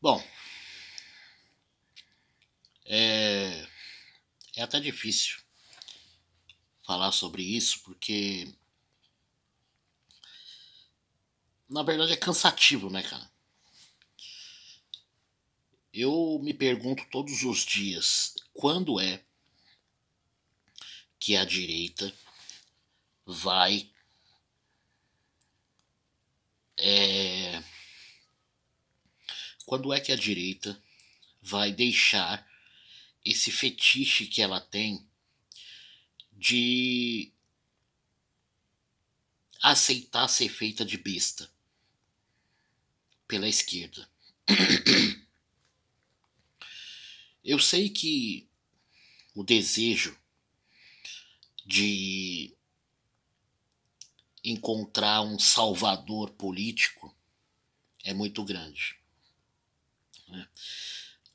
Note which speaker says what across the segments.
Speaker 1: Bom, é, é até difícil falar sobre isso, porque na verdade é cansativo, né, cara? Eu me pergunto todos os dias quando é que a direita vai é, quando é que a direita vai deixar esse fetiche que ela tem de aceitar ser feita de besta pela esquerda. Eu sei que o desejo de encontrar um salvador político é muito grande, né?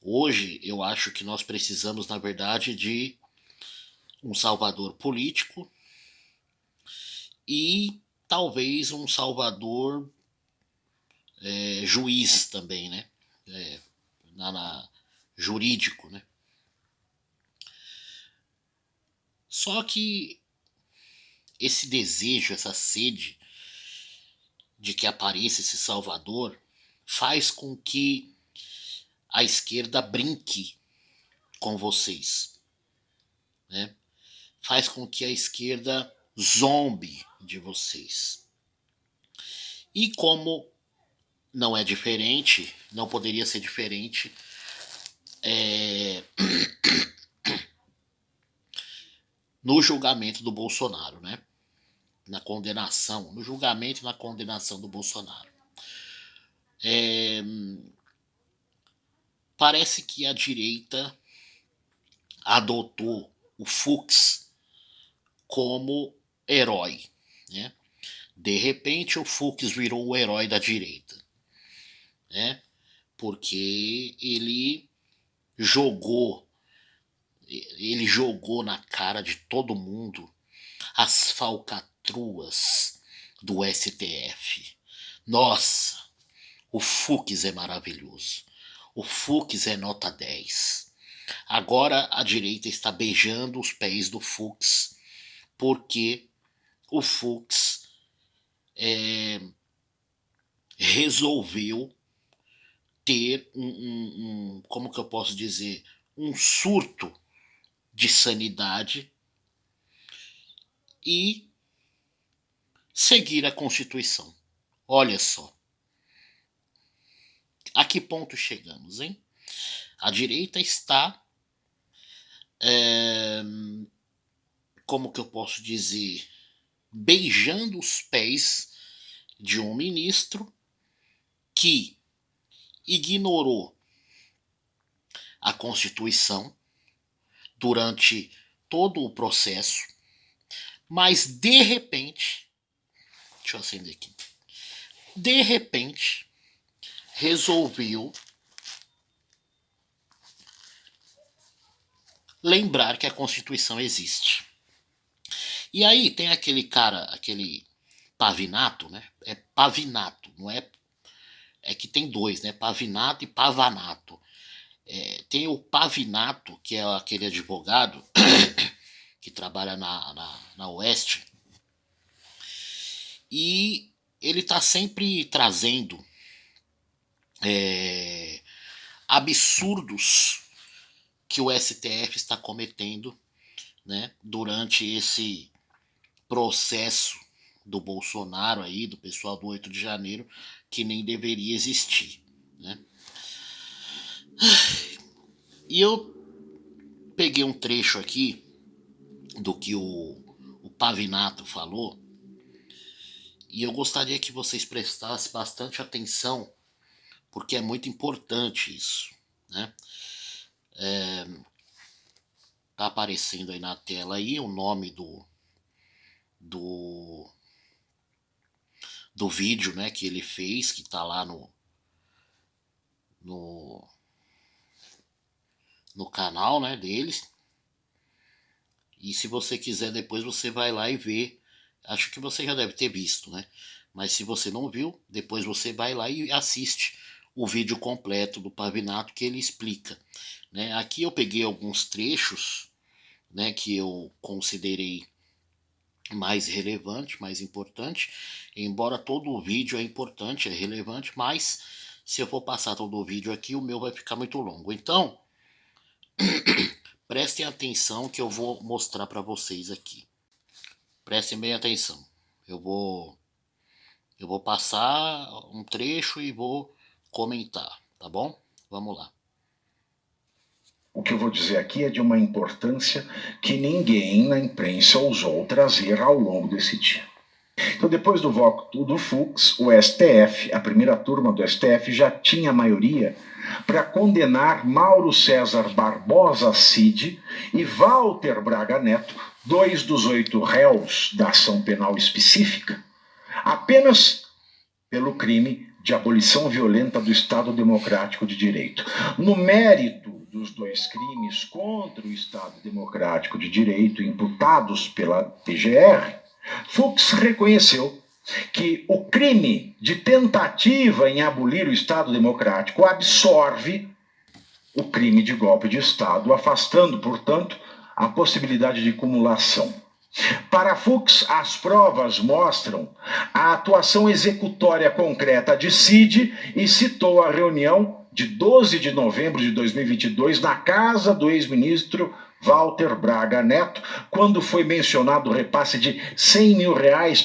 Speaker 1: Hoje eu acho que nós precisamos, na verdade, de um salvador político e talvez um salvador juiz também, né? É, jurídico, né? Só que esse desejo, essa sede de que apareça esse salvador faz com que a esquerda brinque com vocês, né? Faz com que a esquerda zombe de vocês. E como não é diferente, não poderia ser diferente, no julgamento do Bolsonaro, né? Na condenação, no julgamento e na condenação do Bolsonaro. É, parece que a direita adotou o Fux como herói, né? De repente o Fux virou o herói da direita, né? Porque jogou ele jogou na cara de todo mundo as falcatruas do STF. Nossa, o Fux é maravilhoso. O Fux é nota 10. Agora a direita está beijando os pés do Fux porque o Fux resolveu ter como que eu posso dizer, um surto de sanidade e seguir a Constituição. Olha só, a que ponto chegamos, hein? A direita está, é, como que eu posso dizer, beijando os pés de um ministro que ignorou a Constituição durante todo o processo, mas de repente, deixa eu acender aqui, de repente resolveu lembrar que a Constituição existe. E aí tem aquele cara, aquele Pavinato, né? É Pavinato, não é? É que tem dois, né? Pavinato e Pavanato. Tem o Pavinato, que é aquele advogado que trabalha na Oeste, e ele está sempre trazendo absurdos que o STF está cometendo, né, durante esse processo do Bolsonaro aí, do pessoal do 8 de janeiro, que nem deveria existir, né? E eu peguei um trecho aqui do que o Pavinato falou, e eu gostaria que vocês prestassem bastante atenção, porque é muito importante isso, né? Tá aparecendo aí na tela aí o nome do, do vídeo, né, que ele fez, que tá lá no, no canal, né, deles. E se você quiser depois você vai lá e vê. Acho que você já deve ter visto, né? Mas se você não viu, depois você vai lá e assiste o vídeo completo do Pavinato que ele explica, né? Aqui eu peguei alguns trechos, né, que eu considerei mais relevante, mais importante, embora todo o vídeo é importante, é relevante, mas se eu for passar todo o vídeo aqui, o meu vai ficar muito longo. Então, prestem atenção que eu vou mostrar para vocês aqui. Prestem bem atenção. Eu vou passar um trecho e vou comentar, tá bom? Vamos lá.
Speaker 2: O que eu vou dizer aqui é de uma importância que ninguém na imprensa ousou trazer ao longo desse dia. Então, depois do voto do Fux, o STF, a primeira turma do STF, já tinha maioria para condenar Mauro César Barbosa Cid e Walter Braga Neto, 2 dos 8 réus da ação penal específica, apenas pelo crime de abolição violenta do Estado Democrático de Direito. No mérito dos 2 crimes contra o Estado Democrático de Direito imputados pela PGR, Fux reconheceu que o crime de tentativa em abolir o Estado Democrático absorve o crime de golpe de Estado, afastando, portanto, a possibilidade de cumulação. Para Fux, as provas mostram a atuação executória concreta de Cid e citou a reunião de 12 de novembro de 2022 na casa do ex-ministro Walter Braga Neto, quando foi mencionado o repasse de R$100 mil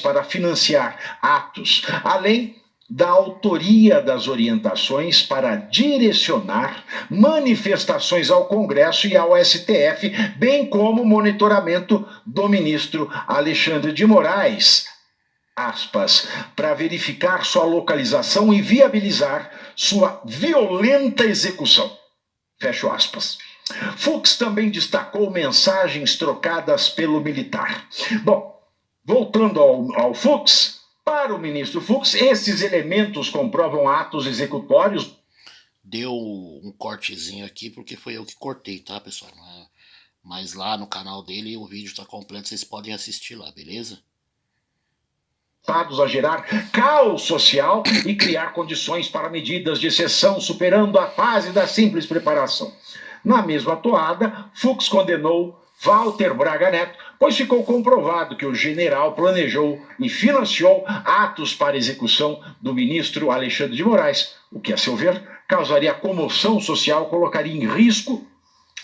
Speaker 2: para financiar atos, além da autoria das orientações para direcionar manifestações ao Congresso e ao STF, bem como monitoramento do ministro Alexandre de Moraes, aspas, para verificar sua localização e viabilizar sua violenta execução, fecho aspas. Fux também destacou mensagens trocadas pelo militar. Bom, voltando ao Fux, para o ministro Fux, esses elementos comprovam atos executórios.
Speaker 1: Deu um cortezinho aqui porque foi eu que cortei, tá, pessoal? Mas lá no canal dele o vídeo está completo, vocês podem assistir lá, beleza?
Speaker 2: A gerar caos social e criar condições para medidas de exceção, superando a fase da simples preparação. Na mesma toada, Fux condenou Walter Braga Neto, pois ficou comprovado que o general planejou e financiou atos para execução do ministro Alexandre de Moraes, o que, a seu ver, causaria comoção social, colocaria em risco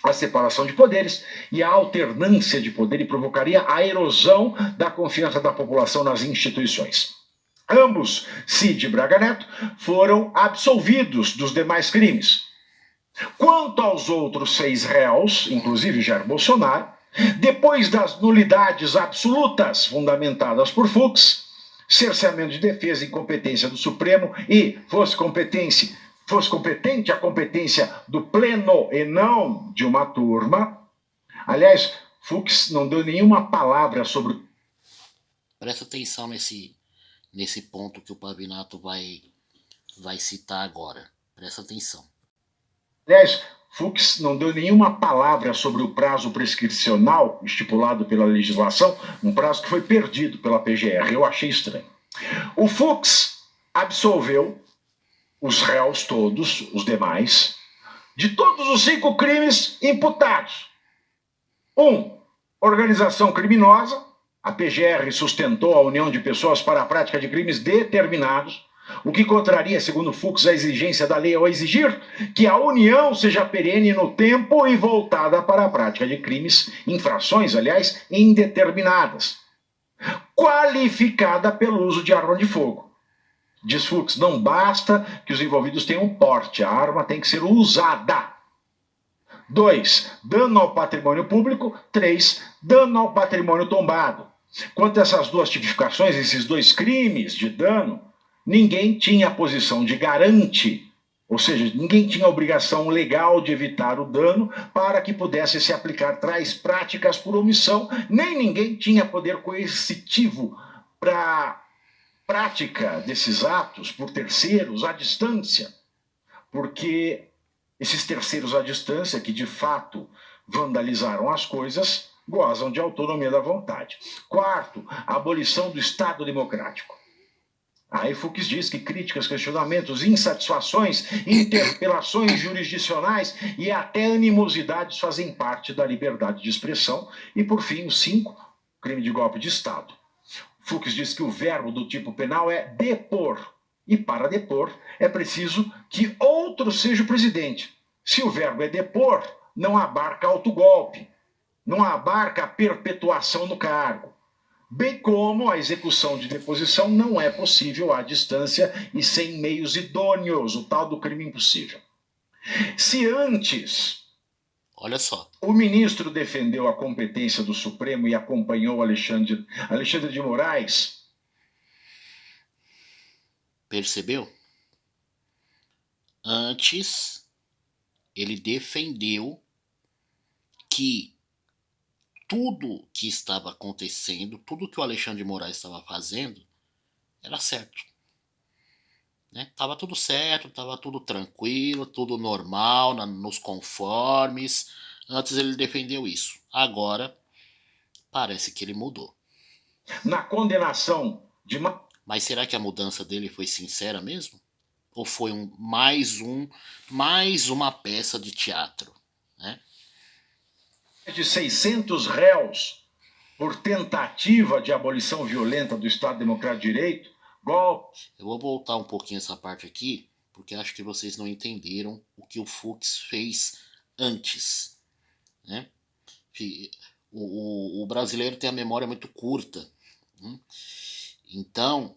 Speaker 2: a separação de poderes e a alternância de poder e provocaria a erosão da confiança da população nas instituições. Ambos, Cid e Braga Neto, foram absolvidos dos demais crimes. Quanto aos outros 6 réus, inclusive Jair Bolsonaro, depois das nulidades absolutas fundamentadas por Fux, cerceamento de defesa e incompetência do Supremo e fosse competente a competência do pleno e não de uma turma. Aliás, Fux não deu nenhuma palavra sobre...
Speaker 1: Presta atenção nesse ponto que o Pavinato vai citar agora. Presta atenção.
Speaker 2: Aliás, Fux não deu nenhuma palavra sobre o prazo prescricional estipulado pela legislação, um prazo que foi perdido pela PGR. Eu achei estranho. O Fux absolveu os réus todos, os demais, de todos os 5 crimes imputados. 1. Organização criminosa. A PGR sustentou a união de pessoas para a prática de crimes determinados, o que contraria, segundo Fux, a exigência da lei ao exigir que a união seja perene no tempo e voltada para a prática de crimes, infrações, aliás, indeterminadas, qualificada pelo uso de arma de fogo. Diz Fux, não basta que os envolvidos tenham porte, a arma tem que ser usada. 2. Dano ao patrimônio público. 3. Dano ao patrimônio tombado. Quanto a essas 2 tipificações, esses 2 crimes de dano, ninguém tinha a posição de garante, ou seja, ninguém tinha a obrigação legal de evitar o dano para que pudesse se aplicar tais práticas por omissão, nem ninguém tinha poder coercitivo para prática desses atos por terceiros à distância, porque esses terceiros à distância, que de fato vandalizaram as coisas, gozam de autonomia da vontade. 4. A abolição do Estado Democrático. Aí Fux diz que críticas, questionamentos, insatisfações, interpelações jurisdicionais e até animosidades fazem parte da liberdade de expressão. E, por fim, o 5, crime de golpe de Estado. Fux diz que o verbo do tipo penal é depor. E para depor é preciso que outro seja o presidente. Se o verbo é depor, não abarca autogolpe, não abarca a perpetuação no cargo. Bem como a execução de deposição não é possível à distância e sem meios idôneos, o tal do crime impossível. Se antes
Speaker 1: Olha só.
Speaker 2: o ministro defendeu a competência do Supremo e acompanhou Alexandre de Moraes,
Speaker 1: Percebeu? Antes, ele defendeu que tudo que estava acontecendo, tudo que o Alexandre de Moraes estava fazendo, era certo. Né? Tava tudo certo, tava tudo tranquilo, tudo normal, nos conformes. Antes ele defendeu isso. Agora, parece que ele mudou.
Speaker 2: Na condenação de...
Speaker 1: Mas será que a mudança dele foi sincera mesmo? Ou foi mais uma peça de teatro? Né?
Speaker 2: de 600 réus por tentativa de abolição violenta do Estado Democrático de Direito, golpe.
Speaker 1: Eu vou voltar um pouquinho essa parte aqui, porque acho que vocês não entenderam o que o Fux fez antes. Né? O brasileiro tem a memória muito curta. Então,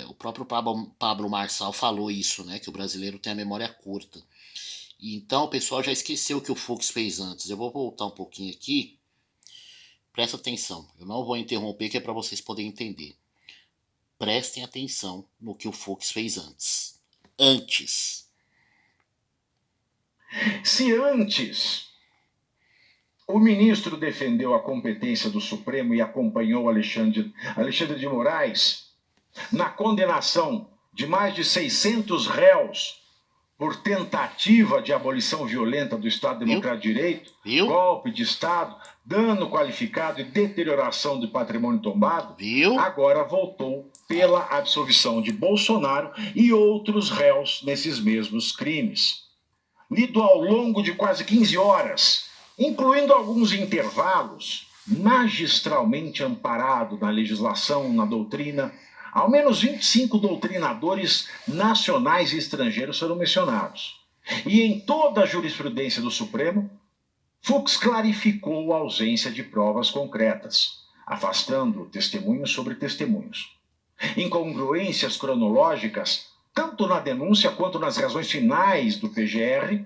Speaker 1: o próprio Pablo Marçal falou isso, né? Que o brasileiro tem a memória curta. Então o pessoal já esqueceu o que o Fux fez antes. Eu vou voltar um pouquinho aqui. Presta atenção. Eu não vou interromper, que é para vocês poderem entender. Prestem atenção no que o Fux fez antes.
Speaker 2: Se antes o ministro defendeu a competência do Supremo e acompanhou Alexandre de Moraes na condenação de mais de 600 réus por tentativa de abolição violenta do Estado Democrático de Direito, golpe de Estado, dano qualificado e deterioração do patrimônio tombado, agora voltou pela absolvição de Bolsonaro e outros réus nesses mesmos crimes. Lido ao longo de quase 15 horas, incluindo alguns intervalos, magistralmente amparado na legislação, na doutrina, ao menos 25 doutrinadores nacionais e estrangeiros foram mencionados. E em toda a jurisprudência do Supremo, Fux clarificou a ausência de provas concretas, afastando testemunhos sobre testemunhos. Incongruências cronológicas, tanto na denúncia quanto nas razões finais do PGR,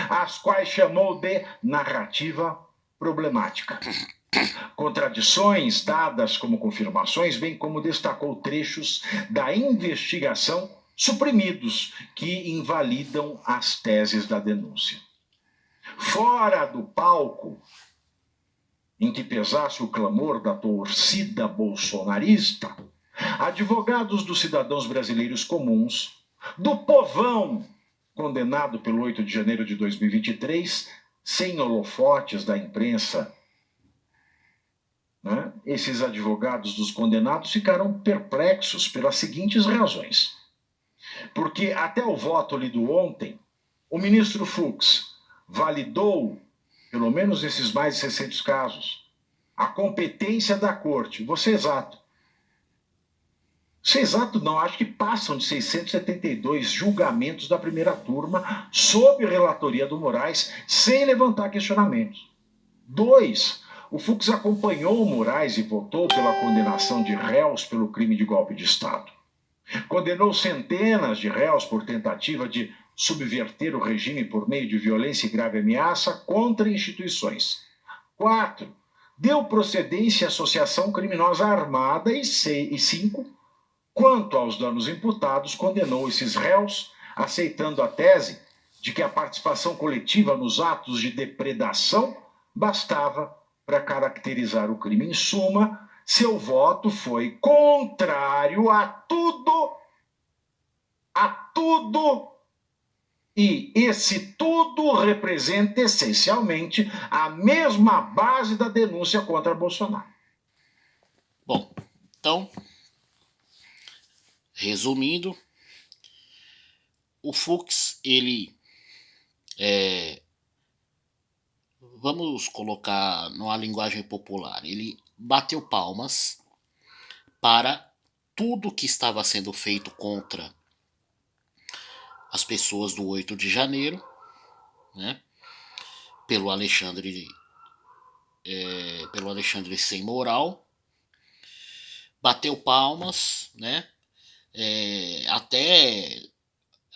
Speaker 2: as quais chamou de narrativa problemática. Contradições dadas como confirmações, bem como destacou trechos da investigação suprimidos que invalidam as teses da denúncia. Fora do palco em que pesasse o clamor da torcida bolsonarista, advogados dos cidadãos brasileiros comuns, do povão condenado pelo 8 de janeiro de 2023, sem holofotes da imprensa, né? Esses advogados dos condenados ficaram perplexos pelas seguintes razões. Porque até o voto lido ontem, o ministro Fux validou, pelo menos nesses mais de 600 casos, a competência da corte. Vou ser exato. Ser exato não, acho que passam de 672 julgamentos da primeira turma sob relatoria do Moraes, sem levantar questionamentos. 2. O Fux acompanhou o Moraes e votou pela condenação de réus pelo crime de golpe de Estado. Condenou centenas de réus por tentativa de subverter o regime por meio de violência e grave ameaça contra instituições. 4. Deu procedência à associação criminosa armada. E 5. Quanto aos danos imputados, condenou esses réus, aceitando a tese de que a participação coletiva nos atos de depredação bastava para caracterizar o crime. Em suma, seu voto foi contrário a tudo, e esse tudo representa essencialmente a mesma base da denúncia contra Bolsonaro.
Speaker 1: Bom, então, Resumindo, o Fux, ele vamos colocar numa linguagem popular, ele bateu palmas para tudo que estava sendo feito contra as pessoas do 8 de janeiro, né, pelo Alexandre sem moral, bateu palmas, né, até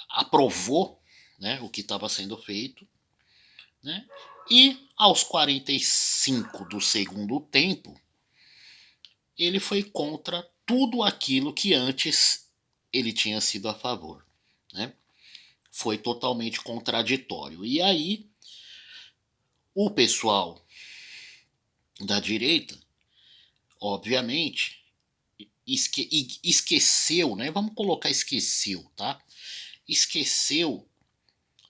Speaker 1: aprovou, né, o que estava sendo feito, né, e aos 45 do segundo tempo, ele foi contra tudo aquilo que antes ele tinha sido a favor, né? Foi totalmente contraditório. E aí, o pessoal da direita, obviamente, esqueceu, né? Vamos colocar esqueceu, tá? Esqueceu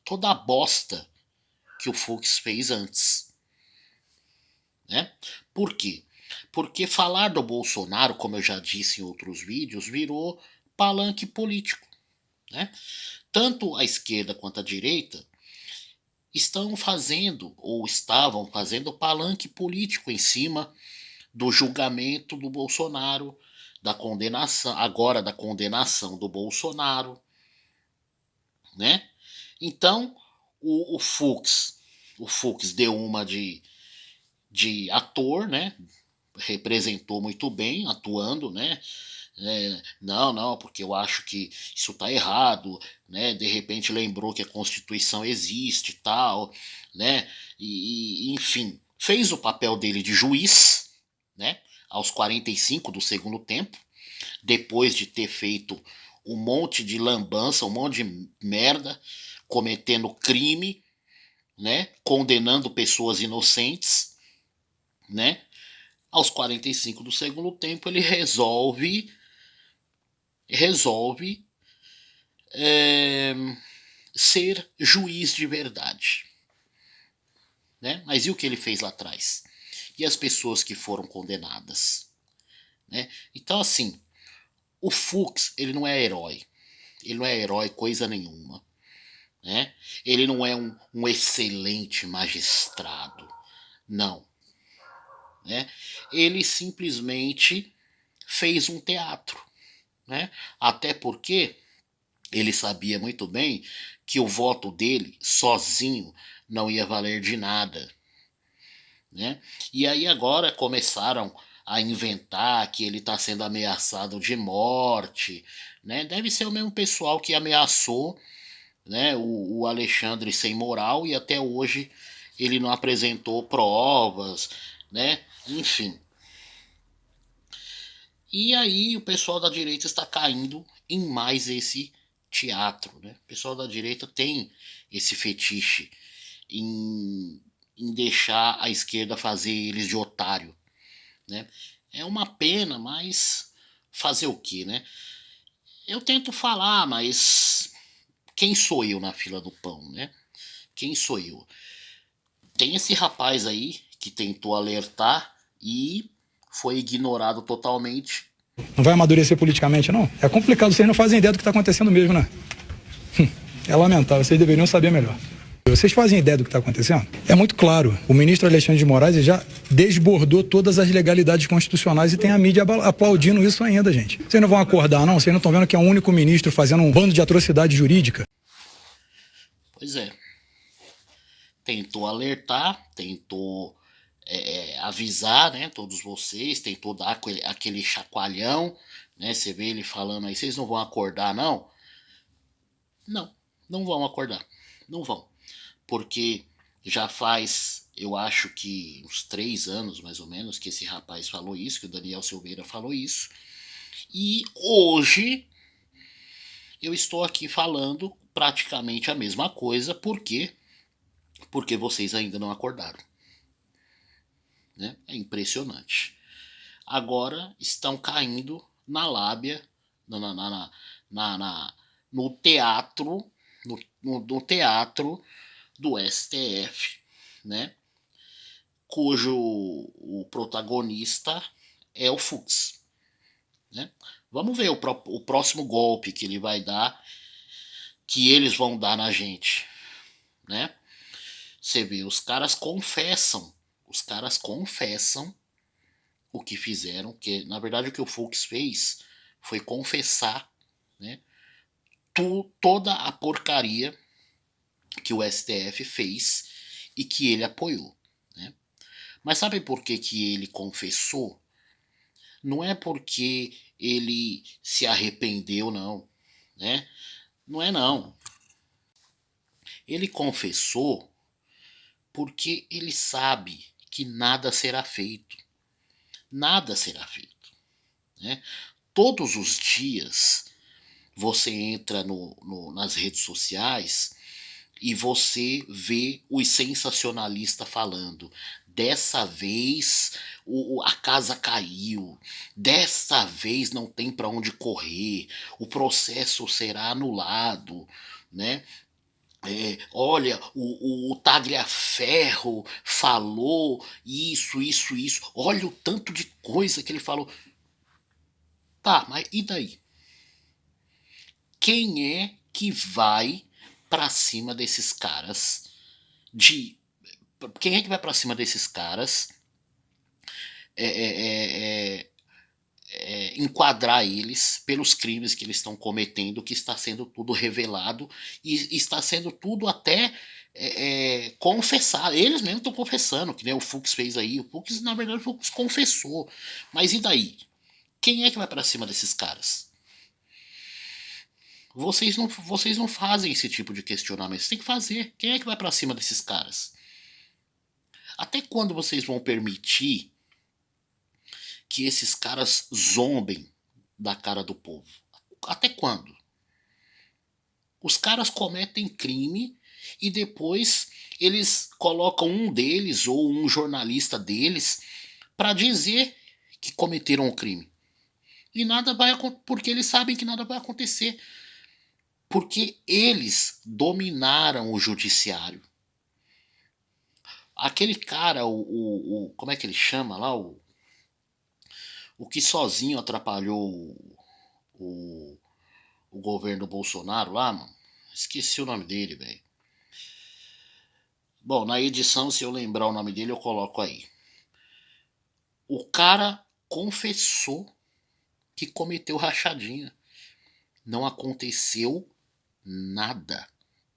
Speaker 1: toda a bosta que o Fux fez antes, né? Por quê? Porque falar do Bolsonaro, como eu já disse em outros vídeos, virou palanque político, né? Tanto a esquerda quanto a direita estão fazendo ou estavam fazendo palanque político em cima do julgamento do Bolsonaro, da condenação, agora da condenação do Bolsonaro, né? Então, o Fux deu uma de ator, né? Representou muito bem, atuando, né? Não, porque eu acho que isso tá errado, né? De repente lembrou que a Constituição existe e tal, né? Enfim, fez o papel dele de juiz, né? Aos 45 do segundo tempo, depois de ter feito um monte de lambança, um monte de merda, cometendo crime, né? Condenando pessoas inocentes, né? Aos 45 do segundo tempo ele resolve ser juiz de verdade, né? Mas e o que ele fez lá atrás? E as pessoas que foram condenadas, né? Então assim, o Fux, ele não é herói, ele não é herói coisa nenhuma, né? Ele não é um excelente magistrado, não, né? Ele simplesmente fez um teatro, né? Até porque ele sabia muito bem que o voto dele sozinho não ia valer de nada, né? E aí agora começaram a inventar que ele está sendo ameaçado de morte, né? Deve ser o mesmo pessoal que ameaçou, né, o Alexandre sem moral e até hoje ele não apresentou provas, né? Enfim. E aí o pessoal da direita está caindo em mais esse teatro, né? O pessoal da direita tem esse fetiche em deixar a esquerda fazer eles de otário, né? É uma pena, mas fazer o quê, né? Eu tento falar, mas quem sou eu na fila do pão, né? Quem sou eu? Tem esse rapaz aí que tentou alertar e foi ignorado totalmente.
Speaker 3: Não vai amadurecer politicamente, não? É complicado, vocês não fazem ideia do que está acontecendo mesmo, né? É lamentável, vocês deveriam saber melhor. Vocês fazem ideia do que está acontecendo? É muito claro. O ministro Alexandre de Moraes já desbordou todas as legalidades constitucionais e tem a mídia aplaudindo isso ainda, gente. Vocês não vão acordar, não? Vocês não estão vendo que é um único ministro fazendo um bando de atrocidade jurídica?
Speaker 1: Pois é. Tentou alertar, tentou avisar, né, todos vocês, tentou dar aquele chacoalhão, né? Você vê ele falando aí, vocês não vão acordar, não? Não, não vão acordar. Não vão. Porque já faz, eu acho que uns 3 anos, mais ou menos, que esse rapaz falou isso, que o Daniel Silveira falou isso. E hoje eu estou aqui falando praticamente a mesma coisa, porque vocês ainda não acordaram. Né? É impressionante. Agora estão caindo na lábia, no teatro, no teatro do STF, né? Cujo o protagonista é o Fux. né? Vamos ver o próximo golpe que ele vai dar, que eles vão dar na gente, né? Você vê, os caras confessam o que fizeram, que na verdade o que o Fux fez foi confessar, né, toda a porcaria que o STF fez e que ele apoiou, né? Mas sabe por que ele confessou? Não é porque ele se arrependeu, não, né? Não é não. Ele confessou porque ele sabe que nada será feito. Nada será feito, né? Todos os dias você entra nas redes sociais e você vê os sensacionalistas falando: dessa vez a casa caiu, dessa vez não tem para onde correr, o processo será anulado, né? Olha, o Tagliaferro falou isso. Olha o tanto de coisa que ele falou. Tá, mas e daí? Quem é que vai pra cima desses caras? Quem é que vai pra cima desses caras? É, é, é, enquadrar eles pelos crimes que eles estão cometendo, que está sendo tudo revelado e está sendo tudo até confessado. Eles mesmos estão confessando, que nem o Fux fez aí. O Fux, na verdade, o Fux confessou. Mas e daí? Quem é que vai pra cima desses caras? Vocês não fazem esse tipo de questionamento. Vocês têm que fazer. Quem é que vai pra cima desses caras? Até quando vocês vão permitir que esses caras zombem da cara do povo? Até quando? Os caras cometem crime e depois eles colocam um deles ou um jornalista deles para dizer que cometeram o crime. E nada vai acontecer, porque eles sabem que nada vai acontecer. Porque eles dominaram o judiciário. Aquele cara, como é que ele chama lá? O que sozinho atrapalhou o governo Bolsonaro lá, mano. Esqueci o nome dele, velho. Bom, na edição, se eu lembrar o nome dele, eu coloco aí. O cara confessou que cometeu rachadinha. Não aconteceu nada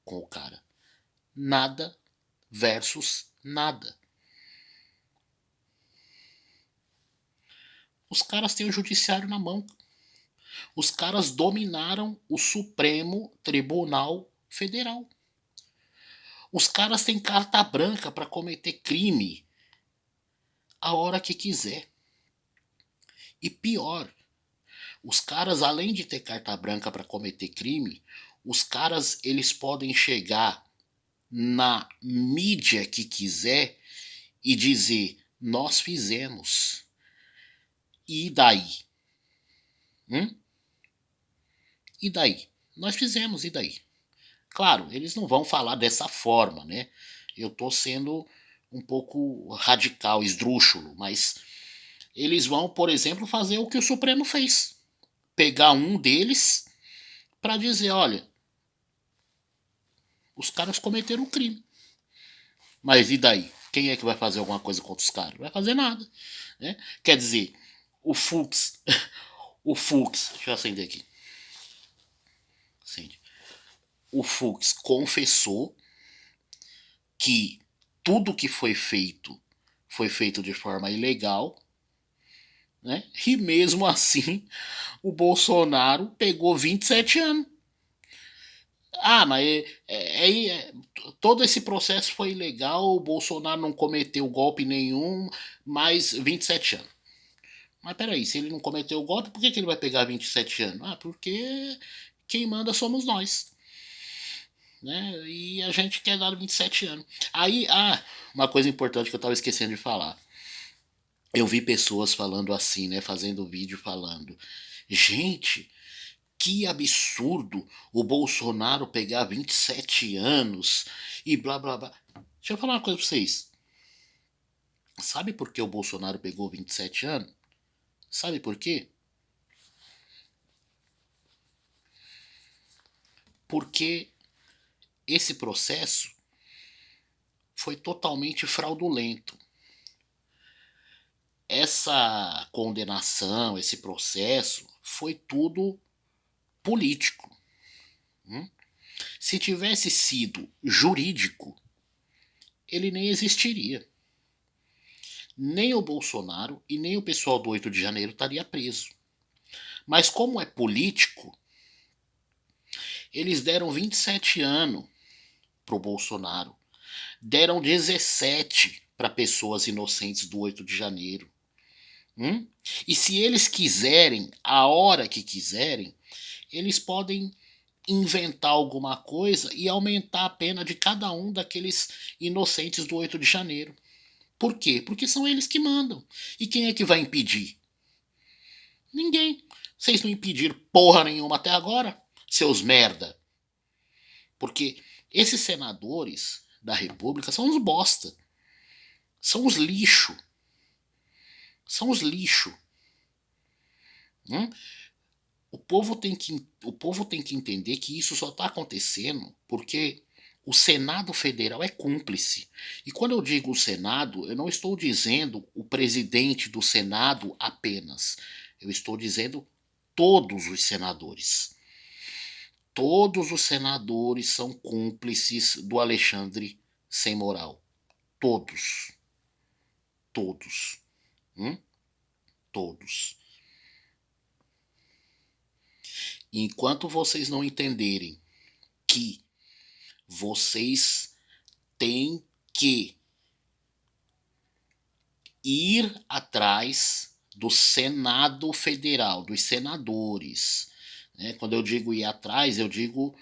Speaker 1: com o cara. Nada versus nada. Os caras têm o judiciário na mão. Os caras dominaram o Supremo Tribunal Federal. Os caras têm carta branca para cometer crime a hora que quiser. E pior, os caras, além de ter carta branca para cometer crime, os caras eles podem chegar na mídia que quiser e dizer: nós fizemos. E daí? E daí? Nós fizemos, e daí? Claro, eles não vão falar dessa forma, né? Eu tô sendo um pouco radical, esdrúxulo, mas eles vão, por exemplo, fazer o que o Supremo fez. Pegar um deles para dizer: olha, os caras cometeram um crime. Mas e daí? Quem é que vai fazer alguma coisa contra os caras? Não vai fazer nada. Né? Quer dizer, o Fux. Deixa eu acender aqui. Acende. O Fux confessou que tudo que foi feito de forma ilegal, né? E mesmo assim o Bolsonaro pegou 27 anos. Ah, mas todo esse processo foi ilegal, o Bolsonaro não cometeu golpe nenhum, mas 27 anos. Mas peraí, se ele não cometeu golpe, por que ele vai pegar 27 anos? Ah, porque quem manda somos nós. Né? E a gente quer dar 27 anos. Aí, uma coisa importante que eu estava esquecendo de falar. Eu vi pessoas falando assim, né? Fazendo vídeo falando: gente, que absurdo o Bolsonaro pegar 27 anos e blá blá blá. Deixa eu falar uma coisa pra vocês. Sabe por que o Bolsonaro pegou 27 anos? Sabe por quê? porque esse processo foi totalmente fraudulento. Essa condenação, esse processo, foi tudo político. Se tivesse sido jurídico, ele nem existiria. Nem o Bolsonaro e nem o pessoal do 8 de janeiro estaria preso. Mas como é político, eles deram 27 anos pro Bolsonaro. Deram 17 para pessoas inocentes do 8 de janeiro. E se eles quiserem, a hora que quiserem, eles podem inventar alguma coisa e aumentar a pena de cada um daqueles inocentes do 8 de janeiro. Por quê? Porque são eles que mandam. E quem é que vai impedir? Ninguém. Vocês não impediram porra nenhuma até agora, seus merda. Porque esses senadores da República são uns bosta. São os lixo. São os lixo. O povo tem que entender que isso só está acontecendo porque o Senado Federal é cúmplice. E quando eu digo o Senado, eu não estou dizendo o presidente do Senado apenas. Eu estou dizendo todos os senadores. Todos os senadores são cúmplices do Alexandre sem moral. Todos. Todos. Todos. E enquanto vocês não entenderem que vocês têm que ir atrás do Senado Federal, dos senadores. Quando eu digo ir atrás, eu digo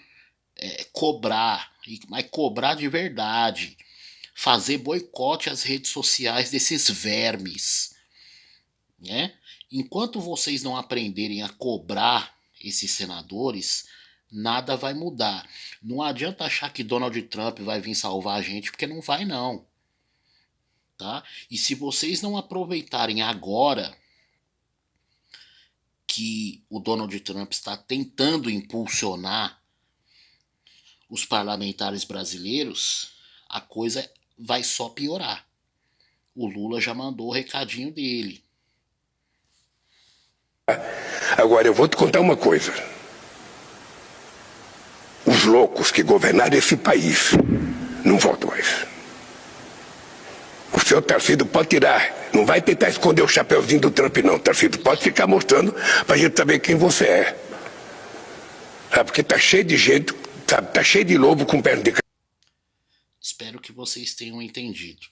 Speaker 1: cobrar, mas cobrar de verdade. Fazer boicote às redes sociais desses vermes. Enquanto vocês não aprenderem a cobrar esses senadores, nada vai mudar. Não adianta achar que Donald Trump vai vir salvar a gente, porque não vai não. Tá? E se vocês não aproveitarem agora que o Donald Trump está tentando impulsionar os parlamentares brasileiros, a coisa vai só piorar. O Lula já mandou o recadinho dele.
Speaker 4: Agora eu vou te contar uma coisa. Os loucos que governaram esse país não voltam mais. O seu Tarcísio pode tirar, não vai tentar esconder o chapeuzinho do Trump não, Tarcísio, pode ficar mostrando pra gente saber quem você é. Sabe, porque tá cheio de gente, sabe, tá cheio de lobo com perna de...
Speaker 1: Espero que vocês tenham entendido.